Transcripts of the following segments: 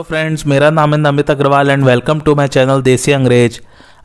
Friends, मेरा नाम है Namit Agarwal and welcome to my channel Desi Angrez.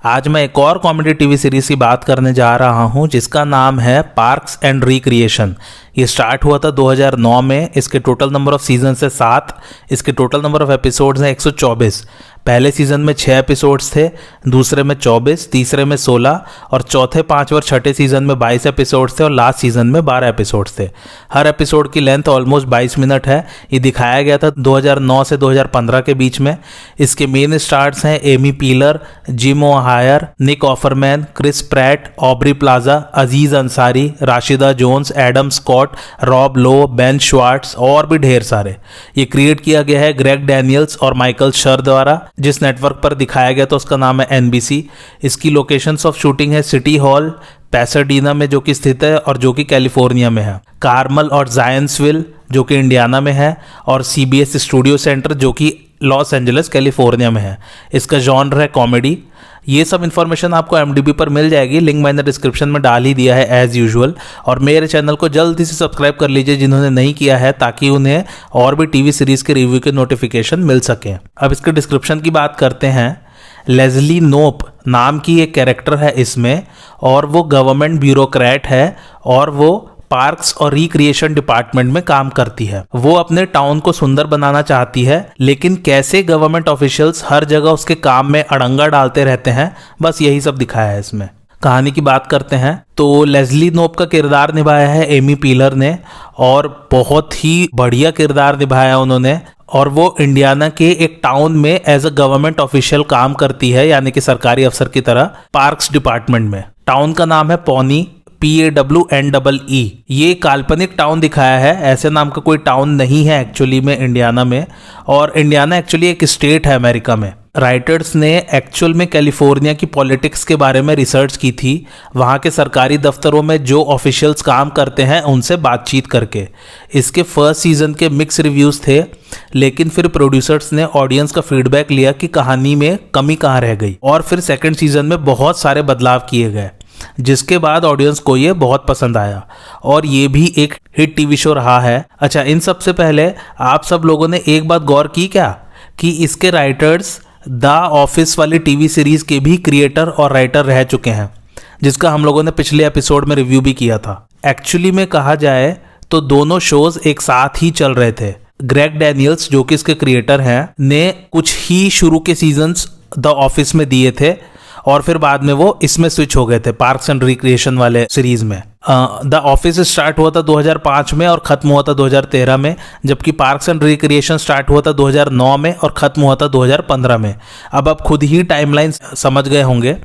आज मैं एक और कॉमेडी टीवी सीरीज की बात करने जा रहा हूं जिसका नाम है पार्क्स एंड रिक्रिएशन। ये स्टार्ट हुआ था 2009 में। इसके टोटल नंबर ऑफ सीजन है 7। इसके टोटल नंबर ऑफ एपिसोड्स हैं 124। पहले सीजन में 6 एपिसोड्स थे, दूसरे में 24, तीसरे में 16 और चौथे, 5वें और छठे सीजन में 22 एपिसोड्स थे और लास्ट सीजन में 12 एपिसोड्स थे। हर एपिसोड की लेंथ ऑलमोस्ट 22 मिनट है। ये दिखाया गया था 2009 से 2015 के बीच में। इसके मेन स्टार्स हैं Amy Poehler, Jim O'Heir, Nick Offerman, Chris Pratt, Aubrey Plaza, Aziz Ansari, Rashida Jones, Adam Scott, Rob Lowe, Ben Schwartz और भी ढेर सारे। ये क्रिएट किया गया है ग्रेग डैनियल्स और माइकल शर द्वारा। जिस नेटवर्क पर दिखाया गया तो उसका नाम है NBC। इसकी लोकेशंस ऑफ शूटिंग है सिटी हॉल पैसाडीना में जो कि स्थित है और जो कि कैलिफोर्निया में है, कार्मल और जायंसविल जो कि इंडियाना में है और CBS स्टूडियो सेंटर जो कि लॉस एंजलिस कैलिफोर्निया में है। इसका जॉनर है कॉमेडी। ये सब इन्फॉर्मेशन आपको IMDb पर मिल जाएगी, लिंक मैंने डिस्क्रिप्शन में डाल ही दिया है एज यूजुअल। और मेरे चैनल को जल्दी से सब्सक्राइब कर लीजिए जिन्होंने नहीं किया है, ताकि उन्हें और भी टीवी सीरीज के रिव्यू के नोटिफिकेशन मिल सकें। अब इसके डिस्क्रिप्शन की बात करते हैं। लेस्ली नोप नाम की एक कैरेक्टर है इसमें और वो गवर्नमेंट ब्यूरोक्रेट है और वो पार्क्स और रिक्रिएशन डिपार्टमेंट में काम करती है। वो अपने टाउन को सुंदर बनाना चाहती है, लेकिन कैसे गवर्नमेंट ऑफिशियल्स हर जगह उसके काम में अड़ंगा डालते रहते हैं, बस यही सब दिखाया है इसमें। कहानी की बात करते हैं तो लेस्ली नोप का किरदार निभाया है एमी पीलर ने और बहुत ही बढ़िया किरदार निभाया उन्होंने। और वो इंडियाना के एक टाउन में एज अ गवर्नमेंट ऑफिशियल काम करती है, यानी कि सरकारी अफसर की तरह, पार्क्स डिपार्टमेंट में। टाउन का नाम है पॉनी, PAWNEE। ये काल्पनिक टाउन दिखाया है, ऐसे नाम का कोई टाउन नहीं है एक्चुअली में इंडियाना में। और इंडियाना एक्चुअली एक स्टेट है अमेरिका में। राइटर्स ने एक्चुअल में कैलिफोर्निया की पॉलिटिक्स के बारे में रिसर्च की थी, वहाँ के सरकारी दफ्तरों में जो ऑफिशियल्स काम करते हैं उनसे बातचीत करके। इसके फर्स्ट सीजन के मिक्स रिव्यूज़ थे, लेकिन फिर प्रोड्यूसर्स ने ऑडियंस का फीडबैक लिया कि कहानी में कमी कहाँ रह गई और फिर सेकंड सीजन में बहुत सारे बदलाव किए गए, जिसके बाद ऑडियंस को ये बहुत पसंद आया और ये भी एक हिट टीवी शो रहा है। अच्छा, इन सब से पहले आप सब लोगों ने एक बात गौर की क्या कि इसके राइटर्स द ऑफिस वाली टीवी सीरीज के भी क्रिएटर और राइटर रह चुके हैं, जिसका हम लोगों ने पिछले एपिसोड में रिव्यू भी किया था। एक्चुअली में कहा जाए तो दोनों शोज एक साथ ही चल रहे थे। ग्रेग डैनियल्स जो कि इसके क्रिएटर हैं ने कुछ ही शुरू के सीजन्स द ऑफिस में दिए थे और फिर बाद में वो इसमें स्विच हो गए थे पार्क्स एंड रिक्रिएशन वाले सीरीज में। द ऑफिस स्टार्ट हुआ था 2005 में और ख़त्म हुआ था 2013 में, जबकि पार्क्स एंड रिक्रिएशन स्टार्ट हुआ था 2009 में और ख़त्म हुआ था 2015 में। अब आप खुद ही टाइमलाइन समझ गए होंगे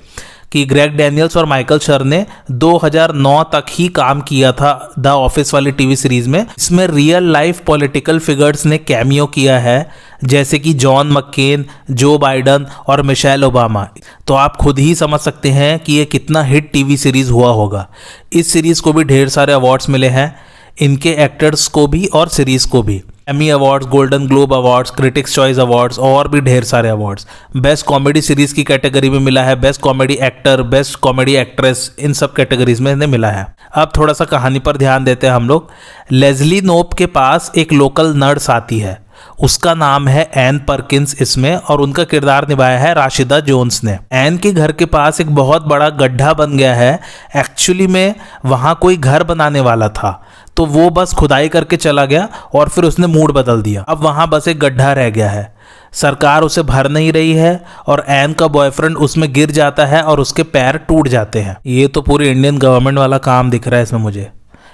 कि ग्रेग डैनियल्स और माइकल शर ने 2009 तक ही काम किया था द ऑफिस वाली टीवी सीरीज में। इसमें रियल लाइफ पॉलिटिकल फिगर्स ने कैमियो किया है, जैसे कि जॉन मक्केन, जो बाइडन और मिशेल ओबामा। तो आप खुद ही समझ सकते हैं कि ये कितना हिट टीवी सीरीज हुआ होगा। इस सीरीज को भी ढेर सारे अवार्ड्स मिले हैं, इनके एक्टर्स को भी और सीरीज को भी। Emmy awards, Golden Globe awards, Critics Choice awards और भी ढेर सारे अवार्ड्स। बेस्ट कॉमेडी सीरीज की कैटेगरी में मिला है, best comedy actor, best comedy actress, इन सब कैटेगरीज में इन्हें मिला है। अब थोड़ा सा कहानी पर ध्यान देते हैं हम लोग। लेस्ली नोप के पास एक लोकल नर्स आती है, उसका नाम है एन परकिंस इसमें, और उनका किरदार निभाया है राशिदा जोन्स ने। एन के घर के पास एक बहुत बड़ा गड्ढा बन गया है। एक्चुअली में वहाँ कोई घर बनाने वाला था, तो वो बस खुदाई करके चला गया और फिर उसने मूड बदल दिया। अब वहाँ बस एक गड्ढा रह गया है, सरकार उसे भर नहीं रही है और एन का बॉयफ्रेंड उसमें गिर जाता है और उसके पैर टूट जाते हैं। ये तो पूरी इंडियन गवर्नमेंट वाला काम दिख रहा है इसमें मुझे।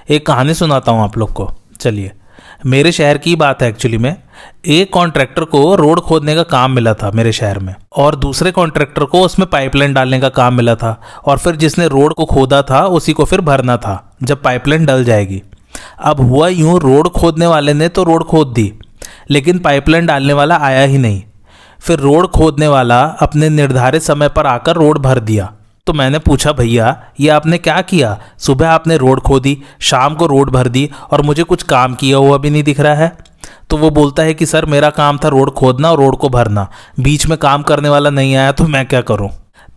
एक कहानी सुनाता हूँ आप लोग को, चलिए। मेरे शहर की बात है एक्चुअली में। एक कॉन्ट्रैक्टर को रोड खोदने का काम मिला था मेरे शहर में और दूसरे कॉन्ट्रैक्टर को उसमें पाइपलाइन डालने का काम मिला था और फिर जिसने रोड को खोदा था उसी को फिर भरना था जब पाइपलाइन डल जाएगी। अब हुआ यूं, रोड खोदने वाले ने तो रोड खोद दी, लेकिन पाइपलाइन डालने वाला आया ही नहीं। फिर रोड खोदने वाला अपने निर्धारित समय पर आकर रोड भर दिया। तो मैंने पूछा, भैया ये आपने क्या किया? सुबह आपने रोड खोदी, शाम को रोड भर दी और मुझे कुछ काम किया हुआ भी नहीं दिख रहा है। तो वो बोलता है कि सर मेरा काम था रोड खोदना और रोड को भरना, बीच में काम करने वाला नहीं आया तो मैं क्या करूं?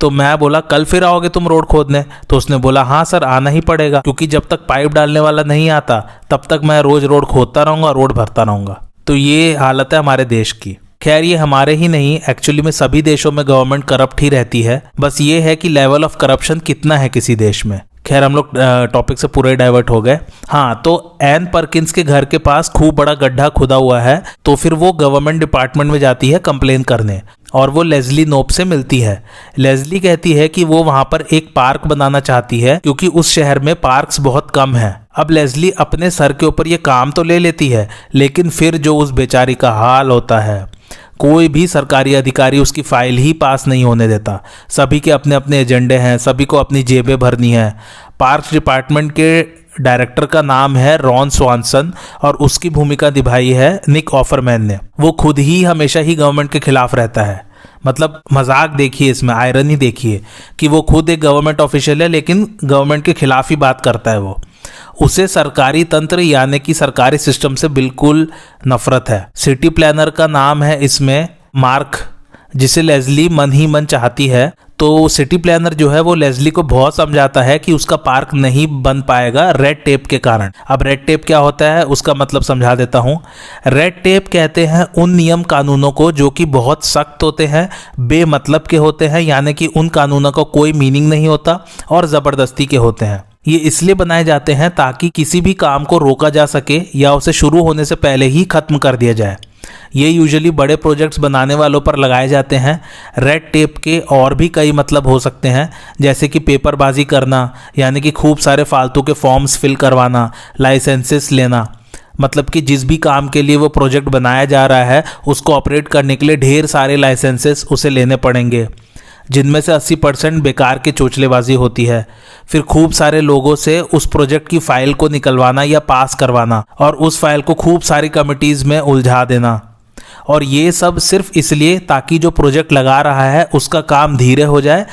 तो मैं बोला, कल फिर आओगे तुम रोड खोदने? तो उसने बोला, हाँ सर आना ही पड़ेगा, क्योंकि जब तक पाइप डालने वाला नहीं आता तब तक मैं रोज रोड खोदता रहूंगा, रोड भरता रहूंगा। तो ये हालत है हमारे देश की। खैर ये हमारे ही नहीं, एक्चुअली में सभी देशों में गवर्नमेंट करप्ट ही रहती है, बस ये है कि लेवल ऑफ करप्शन कितना है किसी देश में। खैर हम लोग टॉपिक से पूरे डाइवर्ट हो गए। हाँ, तो एन परकिंस के घर के पास खूब बड़ा गड्ढा खुदा हुआ है, तो फिर वो गवर्नमेंट डिपार्टमेंट में जाती है कंप्लेन करने और वो लेस्ली नोप से मिलती है। लेस्ली कहती है कि वो वहां पर एक पार्क बनाना चाहती है क्योंकि उस शहर में पार्क्स बहुत कम है। अब लेस्ली अपने सर के ऊपर ये काम तो ले लेती है, लेकिन फिर जो उस बेचारी का हाल होता है, कोई भी सरकारी अधिकारी उसकी फाइल ही पास नहीं होने देता। सभी के अपने अपने एजेंडे हैं, सभी को अपनी जेबें भरनी है। पार्क्स डिपार्टमेंट के डायरेक्टर का नाम है रॉन स्वानसन और उसकी भूमिका निभाई है निक ऑफरमैन ने। वो खुद ही हमेशा ही गवर्नमेंट के खिलाफ रहता है। मतलब मजाक देखिए, इसमें आयरनी देखिए कि वो खुद एक गवर्नमेंट ऑफिशियल है लेकिन गवर्नमेंट के खिलाफ ही बात करता है। वो उसे सरकारी तंत्र यानी कि सरकारी सिस्टम से बिल्कुल नफरत है। सिटी प्लानर का नाम है इसमें मार्क, जिसे लेस्ली मन ही मन चाहती है। तो सिटी प्लानर जो है वो लेस्ली को बहुत समझाता है कि उसका पार्क नहीं बन पाएगा रेड टेप के कारण। अब रेड टेप क्या होता है उसका मतलब समझा देता हूँ। रेड टेप कहते हैं उन नियम कानूनों को जो कि बहुत सख्त होते हैं, बेमतलब के होते हैं, यानी कि उन कानूनों का कोई मीनिंग नहीं होता और ज़बरदस्ती के होते हैं। ये इसलिए बनाए जाते हैं ताकि किसी भी काम को रोका जा सके या उसे शुरू होने से पहले ही खत्म कर दिया जाए। ये यूजुअली बड़े प्रोजेक्ट्स बनाने वालों पर लगाए जाते हैं। रेड टेप के और भी कई मतलब हो सकते हैं, जैसे कि पेपरबाजी करना, यानी कि खूब सारे फालतू के फॉर्म्स फिल करवाना, लाइसेंसेस लेना, मतलब कि जिस भी काम के लिए वो प्रोजेक्ट बनाया जा रहा है उसको ऑपरेट करने के लिए ढेर सारे लाइसेंसेस उसे लेने पड़ेंगे, जिनमें से 80% बेकार की चोचलेबाजी होती है। फिर खूब सारे लोगों से उस प्रोजेक्ट की फाइल को निकलवाना या पास करवाना और उस फाइल को खूब सारी कमिटीज़ में उलझा देना, और ये सब सिर्फ इसलिए ताकि जो प्रोजेक्ट लगा रहा है उसका काम धीरे हो जाए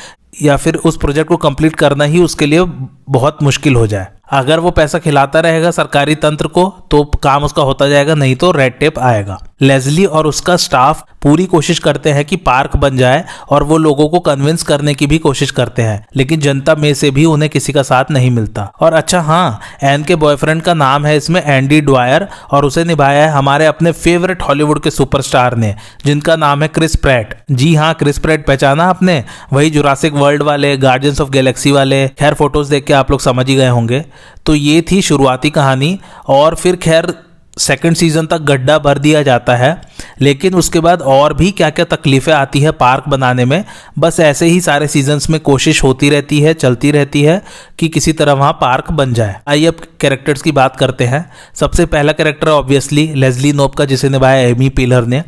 या फिर उस प्रोजेक्ट को कंप्लीट करना ही उसके लिए बहुत मुश्किल हो जाए। अगर वो पैसा खिलाता रहेगा सरकारी तंत्र को तो काम उसका होता जाएगा, नहीं तो रेड टेप आएगा। लेस्ली और उसका स्टाफ पूरी कोशिश करते हैं कि पार्क बन जाए और वो लोगों को कन्विंस करने की भी कोशिश करते हैं, लेकिन जनता में से भी उन्हें किसी का साथ नहीं मिलता। और अच्छा हाँ, एन के बॉयफ्रेंड का नाम है इसमें एंडी ड्वायर और उसे निभाया है हमारे अपने फेवरेट हॉलीवुड के सुपरस्टार ने, जिनका नाम है क्रिस प्रैट। जी हाँ, क्रिस प्रैट पहचाना आपने, वही जुरासिक वर्ल्ड वाले, गार्डियंस ऑफ गैलेक्सी वाले। खैर फोटोज देख के आप लोग समझ ही गए होंगे। तो ये थी शुरुआती कहानी और फिर खैर सेकंड सीजन तक गड्ढा भर दिया जाता है, लेकिन उसके बाद और भी क्या क्या तकलीफें आती है पार्क बनाने में। बस ऐसे ही सारे सीजन्स में कोशिश होती रहती है, चलती रहती है कि किसी तरह वहाँ पार्क बन जाए। आइए अब कैरेक्टर्स की बात करते हैं। सबसे पहला कैरेक्टर ऑब्वियसली लेस्ली नोप का, जिसे निभाया एमी पीलर ने।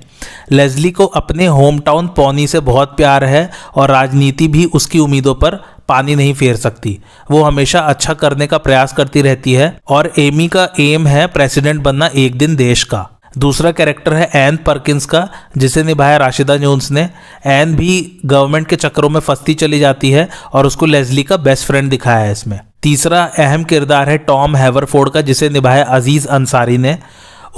लेस्ली को अपने होम टाउन पॉनी से बहुत प्यार है और राजनीति भी उसकी उम्मीदों पर पानी नहीं फेर सकती। वो हमेशा अच्छा करने का प्रयास करती रहती है और एमी का एम है प्रेसिडेंट बनना एक दिन देश का। दूसरा कैरेक्टर है एन परकिंस का, जिसे निभाया राशिदा जोन्स ने। एन भी गवर्नमेंट के चक्करों में फंसती चली जाती है और उसको लेस्ली का बेस्ट फ्रेंड दिखाया है इसमें। तीसरा अहम किरदार है टॉम हैवरफोर्ड का, जिसे निभाया अजीज अंसारी ने।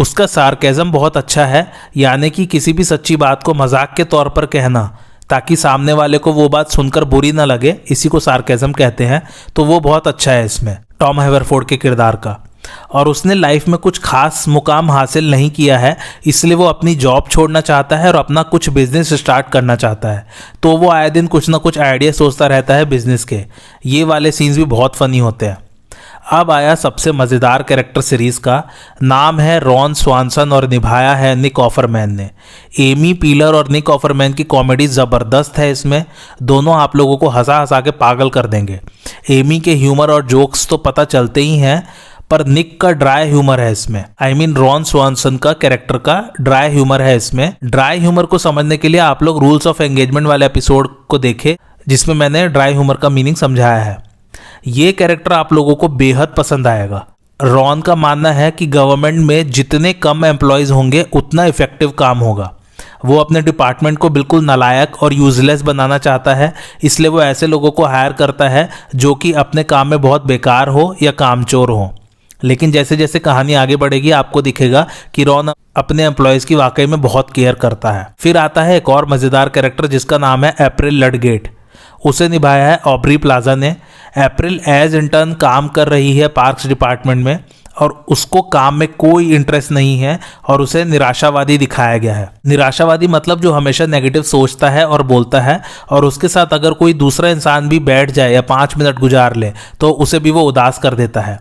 उसका सार्केज़म बहुत अच्छा है, यानी कि किसी भी सच्ची बात को मजाक के तौर पर कहना ताकि सामने वाले को वो बात सुनकर बुरी ना लगे, इसी को सार्केज़म कहते हैं। तो वो बहुत अच्छा है इसमें टॉम हैवरफोर्ड के किरदार का। और उसने लाइफ में कुछ खास मुकाम हासिल नहीं किया है, इसलिए वो अपनी जॉब छोड़ना चाहता है और अपना कुछ बिजनेस स्टार्ट करना चाहता है। तो वो आए दिन कुछ ना कुछ आइडिया सोचता रहता है बिजनेस के। ये वाले सीन्स भी बहुत फनी होते हैं। अब आया सबसे मज़ेदार कैरेक्टर सीरीज़ का, नाम है रॉन स्वानसन और निभाया है निक ऑफरमैन ने। एमी पीलर और निक ऑफरमैन की कॉमेडी ज़बरदस्त है इसमें। दोनों आप लोगों को हंसा हंसा के पागल कर देंगे। एमी के ह्यूमर और जोक्स तो पता चलते ही हैं, पर निक का ड्राई ह्यूमर है इसमें। रॉन स्वानसन का कैरेक्टर का ड्राई ह्यूमर है इसमें। ड्राई ह्यूमर को समझने के लिए आप लोग रूल्स ऑफ एंगेजमेंट वाले एपिसोड को देखें, जिसमें मैंने ड्राई ह्यूमर का मीनिंग समझाया है। ये कैरेक्टर आप लोगों को बेहद पसंद आएगा। रॉन का मानना है कि गवर्नमेंट में जितने कम एम्प्लॉयज़ होंगे उतना इफेक्टिव काम होगा। वो अपने डिपार्टमेंट को बिल्कुल नालायक और यूजलेस बनाना चाहता है, इसलिए वो ऐसे लोगों को हायर करता है जो कि अपने काम में बहुत बेकार हो या कामचोर हो। लेकिन जैसे जैसे कहानी आगे बढ़ेगी आपको दिखेगा कि रॉन अपने एम्प्लॉयज़ की वाकई में बहुत केयर करता है। फिर आता है एक और मज़ेदार कैरेक्टर जिसका नाम है अप्रैल लडगेट। उसे निभाया है ऑब्री प्लाजा ने। अप्रैल एज इंटर्न काम कर रही है पार्क्स डिपार्टमेंट में और उसको काम में कोई इंटरेस्ट नहीं है और उसे निराशावादी दिखाया गया है। निराशावादी मतलब जो हमेशा नेगेटिव सोचता है और बोलता है, और उसके साथ अगर कोई दूसरा इंसान भी बैठ जाए या 5 मिनट गुजार ले तो उसे भी वो उदास कर देता है।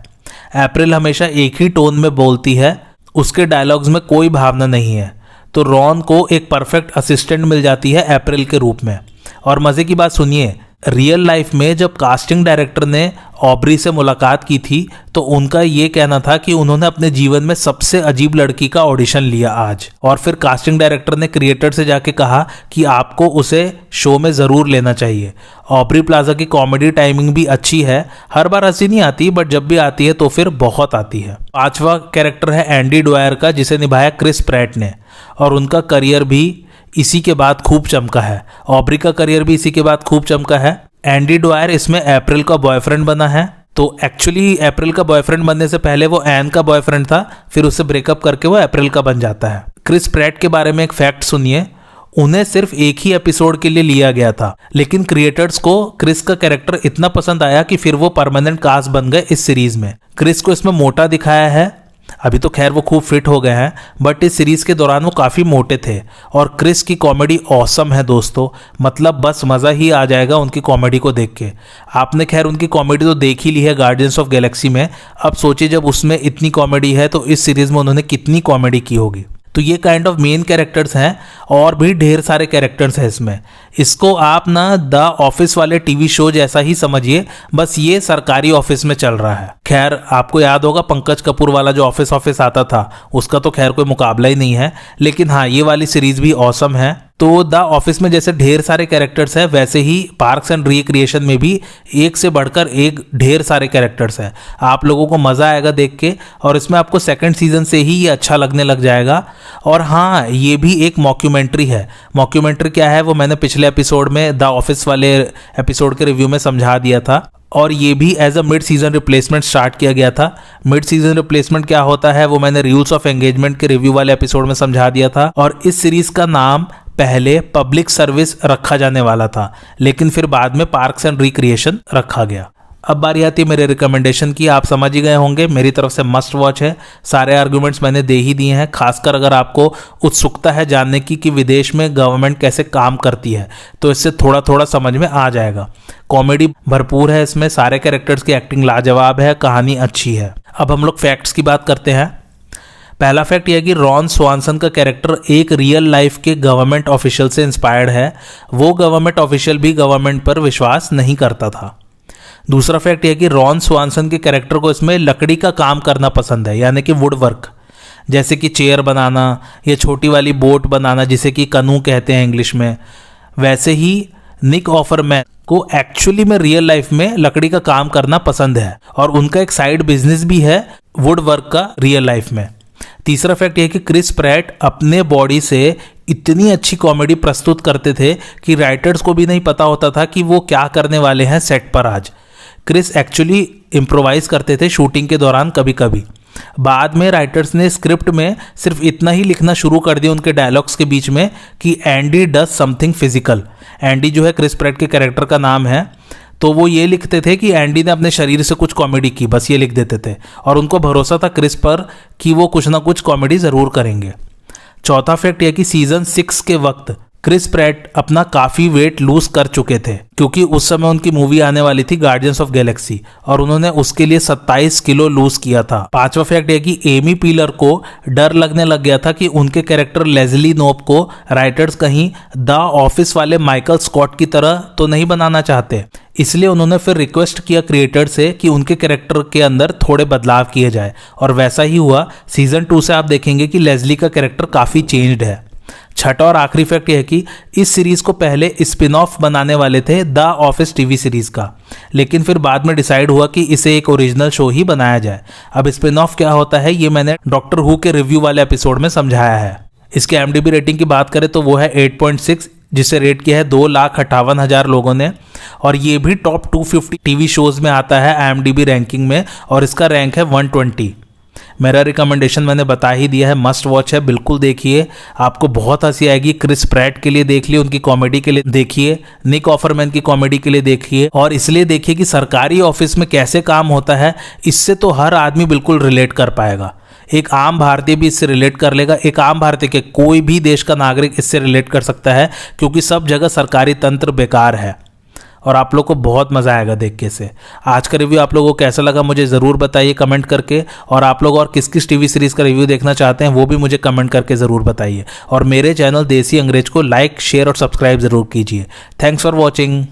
अप्रैल हमेशा एक ही टोन में बोलती है, उसके डायलॉग्स में कोई भावना नहीं है। तो रॉन को एक परफेक्ट असिस्टेंट मिल जाती है अप्रैल के रूप में। और मज़े की बात सुनिए, रियल लाइफ में जब कास्टिंग डायरेक्टर ने ऑब्री से मुलाकात की थी तो उनका ये कहना था कि उन्होंने अपने जीवन में सबसे अजीब लड़की का ऑडिशन लिया आज। और फिर कास्टिंग डायरेक्टर ने क्रिएटर से जाके कहा कि आपको उसे शो में ज़रूर लेना चाहिए। ऑब्री प्लाजा की कॉमेडी टाइमिंग भी अच्छी है, हर बार हंसी नहीं आती बट जब भी आती है तो फिर बहुत आती है। 5वां कैरेक्टर है एंडी ड्वायर का, जिसे निभाया क्रिस प्रैट ने, और उनका करियर भी इसी के बाद खूब चमका है। ऑब्री का करियर भी इसी के बाद खूब चमका है। एंडी ड्वायर इसमें अप्रैल का बॉयफ्रेंड बना है। तो एक्चुअली अप्रैल का बॉयफ्रेंड बनने से पहले वो एन का बॉयफ्रेंड था, फिर उससे ब्रेकअप करके वो अप्रैल का बन जाता है। क्रिस प्रैट के बारे में एक फैक्ट सुनिए, उन्हें सिर्फ एक ही एपिसोड के लिए लिया गया था, लेकिन क्रिएटर्स को क्रिस का कैरेक्टर इतना पसंद आया कि फिर वो परमानेंट कास्ट बन गए इस सीरीज में। क्रिस को इसमें मोटा दिखाया है, अभी तो खैर वो खूब फिट हो गए हैं, बट इस सीरीज के दौरान वो काफ़ी मोटे थे। और क्रिस की कॉमेडी ऑसम है दोस्तों, मतलब बस मज़ा ही आ जाएगा उनकी कॉमेडी को देख के। आपने खैर उनकी कॉमेडी तो देख ही ली है गार्डियंस ऑफ गैलेक्सी में, अब सोचिए जब उसमें इतनी कॉमेडी है तो इस सीरीज़ में उन्होंने कितनी कॉमेडी की होगी। तो ये काइंड ऑफ मेन कैरेक्टर्स हैं, और भी ढेर सारे कैरेक्टर्स हैं इसमें। इसको आप ना द ऑफिस वाले टीवी शो जैसा ही समझिए, बस ये सरकारी ऑफिस में चल रहा है। खैर आपको याद होगा पंकज कपूर वाला जो ऑफिस आता था, उसका तो खैर कोई मुकाबला ही नहीं है, लेकिन हाँ ये वाली सीरीज भी ऑसम है। तो द ऑफिस में जैसे ढेर सारे कैरेक्टर्स हैं, वैसे ही पार्क्स एंड रिक्रिएशन में भी एक से बढ़कर एक ढेर सारे कैरेक्टर्स हैं। आप लोगों को मज़ा आएगा देख के, और इसमें आपको सेकंड सीजन से ही ये अच्छा लगने लग जाएगा। और हाँ, ये भी एक मॉक्यूमेंट्री है। मॉक्यूमेंट्री क्या है वो मैंने पिछले एपिसोड में द ऑफिस वाले एपिसोड के रिव्यू में समझा दिया था, और ये भी as a mid season replacement start किया गया था। मिड सीजन रिप्लेसमेंट क्या होता है वो मैंने रूल्स ऑफ एंगेजमेंट के रिव्यू वाले एपिसोड में समझा दिया था। और इस सीरीज का नाम पहले पब्लिक सर्विस रखा जाने वाला था, लेकिन फिर बाद में पार्क्स एंड रिक्रिएशन रखा गया। अब बारी आती है मेरे रिकमेंडेशन की। आप समझ ही गए होंगे, मेरी तरफ से मस्ट वॉच है। सारे आर्गुमेंट्स मैंने दे ही दिए हैं, खासकर अगर आपको उत्सुकता है जानने की कि विदेश में गवर्नमेंट कैसे काम करती है तो इससे थोड़ा थोड़ा समझ में आ जाएगा। कॉमेडी भरपूर है इसमें, सारे कैरेक्टर्स की एक्टिंग लाजवाब है, कहानी अच्छी है। अब हम लोग फैक्ट्स की बात करते हैं। पहला फैक्ट यह है कि रॉन स्वानसन का कैरेक्टर एक रियल लाइफ के गवर्नमेंट ऑफिशियल से इंस्पायर्ड है। वो गवर्नमेंट ऑफिशियल भी गवर्नमेंट पर विश्वास नहीं करता था। दूसरा फैक्ट यह है कि रॉन स्वानसन के कैरेक्टर को इसमें लकड़ी का काम करना पसंद है, यानी कि वुड वर्क, जैसे कि चेयर बनाना या छोटी वाली बोट बनाना जिसे कि कनू कहते हैं इंग्लिश में। वैसे ही निक ऑफरमैन को एक्चुअली में रियल लाइफ में लकड़ी का काम करना पसंद है, और उनका एक साइड बिजनेस भी है वुड वर्क का रियल लाइफ में। तीसरा फैक्ट यह है कि क्रिस प्रैट अपने बॉडी से इतनी अच्छी कॉमेडी प्रस्तुत करते थे कि राइटर्स को भी नहीं पता होता था कि वो क्या करने वाले हैं सेट पर आज। क्रिस एक्चुअली इम्प्रोवाइज करते थे शूटिंग के दौरान कभी कभी। बाद में राइटर्स ने स्क्रिप्ट में सिर्फ इतना ही लिखना शुरू कर दिया उनके डायलॉग्स के बीच में कि Andy does something physical. Andy जो है क्रिस प्रैट के कैरेक्टर का नाम है, तो वो ये लिखते थे कि एंडी ने अपने शरीर से कुछ कॉमेडी की, बस ये लिख देते थे, और उनको भरोसा था क्रिस पर कि वो कुछ ना कुछ कॉमेडी ज़रूर करेंगे। चौथा फैक्ट यह कि सीजन 6 के वक्त क्रिस प्रैट अपना काफ़ी वेट लूज कर चुके थे, क्योंकि उस समय उनकी मूवी आने वाली थी गार्डियंस ऑफ गैलेक्सी, और उन्होंने उसके लिए 27 किलो लूज किया था। पांचवा फैक्ट यह कि एमी पीलर को डर लगने लग गया था कि उनके कैरेक्टर लेज़ली नोप को राइटर्स कहीं द ऑफिस वाले माइकल स्कॉट की तरह तो नहीं बनाना चाहते, इसलिए उन्होंने फिर रिक्वेस्ट किया क्रिएटर से कि उनके कैरेक्टर के अंदर थोड़े बदलाव किए जाए, और वैसा ही हुआ। सीजन 2 से आप देखेंगे कि लेज़ली का कैरेक्टर काफ़ी चेंज्ड है। छठा और आखिरी फैक्ट यह है कि इस सीरीज को पहले स्पिन ऑफ बनाने वाले थे द ऑफिस टीवी सीरीज का, लेकिन फिर बाद में डिसाइड हुआ कि इसे एक ओरिजिनल शो ही बनाया जाए। अब स्पिन ऑफ क्या होता है ये मैंने डॉक्टर हू के रिव्यू वाले एपिसोड में समझाया है। इसके IMDb रेटिंग की बात करें तो वो है 8.6, जिसे रेट किया है 2,58,000 लोगों ने, और ये भी टॉप 250 टीवी शोज में आता है IMDb रैंकिंग में, और इसका रैंक है 120। मेरा रिकमेंडेशन मैंने बता ही दिया है, मस्ट वॉच है, बिल्कुल देखिए, आपको बहुत हंसी आएगी। क्रिस प्रैट के लिए देख लिए, उनकी कॉमेडी के लिए देखिए, निक ऑफरमैन की कॉमेडी के लिए देखिए, और इसलिए देखिए कि सरकारी ऑफिस में कैसे काम होता है। इससे तो हर आदमी बिल्कुल रिलेट कर पाएगा, एक आम भारतीय भी इससे रिलेट कर लेगा। एक आम भारतीय के कोई भी देश का नागरिक इससे रिलेट कर सकता है, क्योंकि सब जगह सरकारी तंत्र बेकार है और आप लोग को बहुत मज़ा आएगा देख के से। आज का रिव्यू आप लोगों को कैसा लगा मुझे ज़रूर बताइए कमेंट करके, और आप लोग और किस किस टीवी सीरीज़ का रिव्यू देखना चाहते हैं वो भी मुझे कमेंट करके ज़रूर बताइए। और मेरे चैनल देसी अंग्रेज को लाइक, शेयर और सब्सक्राइब ज़रूर कीजिए। Thanks for watching.